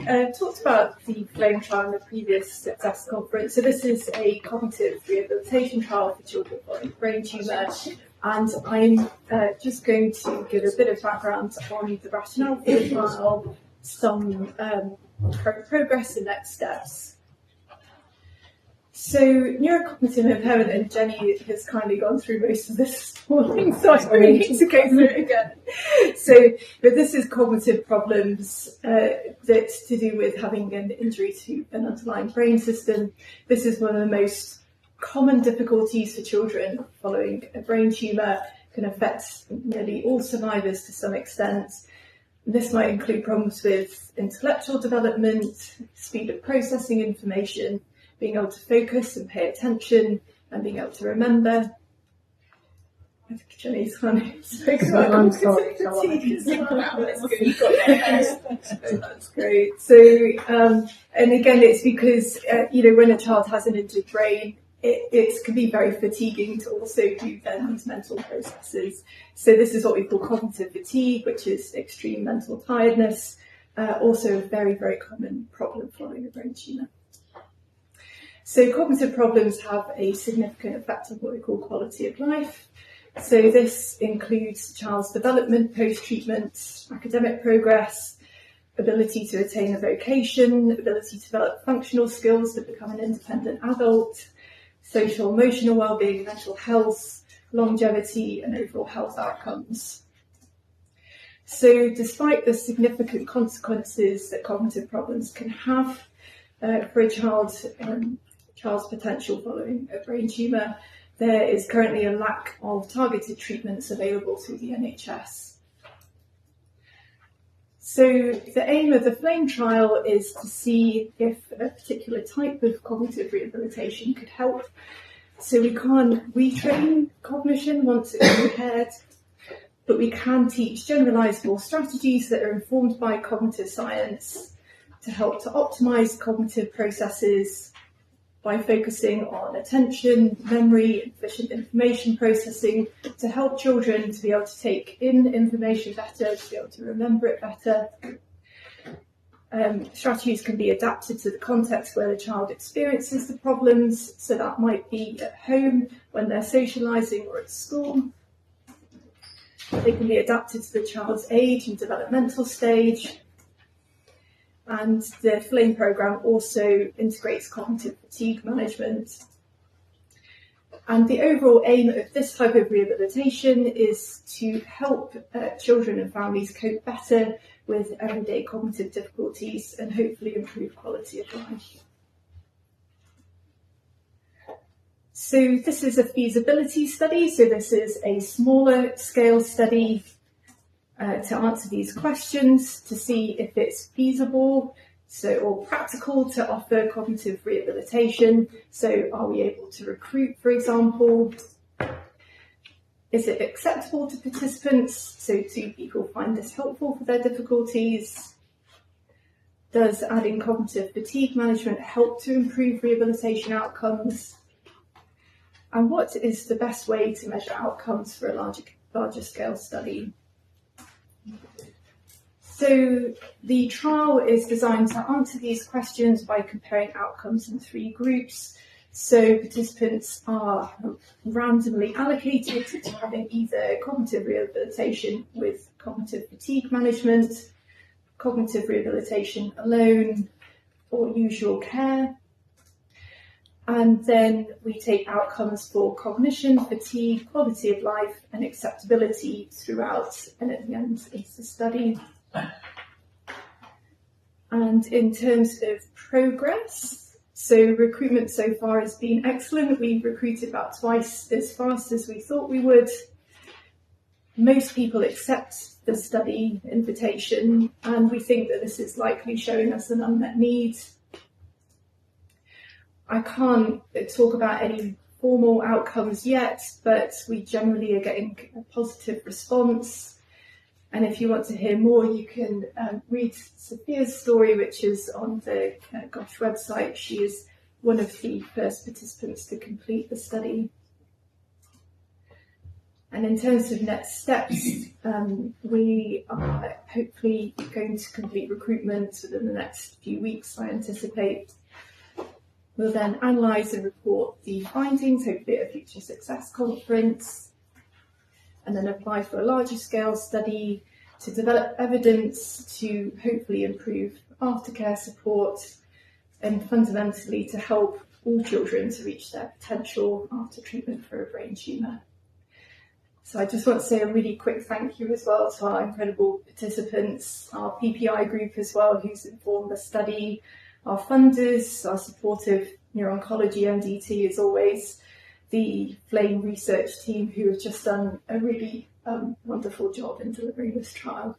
talked about the FLAME trial in the previous Success conference. So this is a cognitive rehabilitation trial for children following brain tumour, and I'm just going to give a bit of background on the rationale for the trial, some current progress and next steps. So neurocognitive impairment, and Jenny has kindly gone through most of this morning, so I don't need to go through it again. But this is cognitive problems that's to do with having an injury to an underlying brain system. This is one of the most common difficulties for children following a brain tumour, can affect nearly all survivors to some extent. This might include problems with intellectual development, speed of processing information, being able to focus and pay attention, and being able to remember. I think Jenny's one who spoke about cognitive fatigue as well. That's great. So, and again, it's because, when a child has an injured brain, it can be very fatiguing to also do then these mental processes. So this is what we call cognitive fatigue, which is extreme mental tiredness, also a very, very common problem following a brain tumour. So cognitive problems have a significant effect on what we call quality of life. So this includes child's development, post-treatment, academic progress, ability to attain a vocation, ability to develop functional skills to become an independent adult, social emotional well-being, mental health, longevity, and overall health outcomes. So despite the significant consequences that cognitive problems can have for a child's potential following a brain tumour, there is currently a lack of targeted treatments available through the NHS. So the aim of the FLAME trial is to see if a particular type of cognitive rehabilitation could help. So we can't retrain cognition once it's impaired, but we can teach generalisable strategies that are informed by cognitive science to help to optimise cognitive processes by focusing on attention, memory, efficient information processing, to help children to be able to take in information better, to be able to remember it better. Strategies can be adapted to the context where the child experiences the problems, so that might be at home, when they're socialising, or at school. They can be adapted to the child's age and developmental stage. And the FLAME programme also integrates cognitive fatigue management. And the overall aim of this type of rehabilitation is to help children and families cope better with everyday cognitive difficulties and hopefully improve quality of life. So this is a feasibility study. So this is a smaller scale study to answer these questions, to see if it's feasible or practical to offer cognitive rehabilitation. So are we able to recruit, for example? Is it acceptable to participants? So do people find this helpful for their difficulties? Does adding cognitive fatigue management help to improve rehabilitation outcomes? And what is the best way to measure outcomes for a larger scale study? So the trial is designed to answer these questions by comparing outcomes in 3 groups. So participants are randomly allocated to having either cognitive rehabilitation with cognitive fatigue management, cognitive rehabilitation alone, or usual care. And then we take outcomes for cognition, fatigue, quality of life, and acceptability throughout, and at the end is the study. And in terms of progress, so recruitment so far has been excellent. We've recruited about twice as fast as we thought we would. Most people accept the study invitation, and we think that this is likely showing us an unmet need. I can't talk about any formal outcomes yet, but we generally are getting a positive response. And if you want to hear more, you can read Sophia's story, which is on the GOSH website. She is one of the first participants to complete the study. And in terms of next steps, we are hopefully going to complete recruitment within the next few weeks, I anticipate. We'll then analyse and report the findings, hopefully at a Future Success conference, and then apply for a larger scale study to develop evidence to hopefully improve aftercare support and fundamentally to help all children to reach their potential after treatment for a brain tumour. So I just want to say a really quick thank you as well to our incredible participants, our PPI group as well, who's informed the study, our funders, our supportive neuro-oncology MDT as always, the FLAME research team who have just done a really wonderful job in delivering this trial.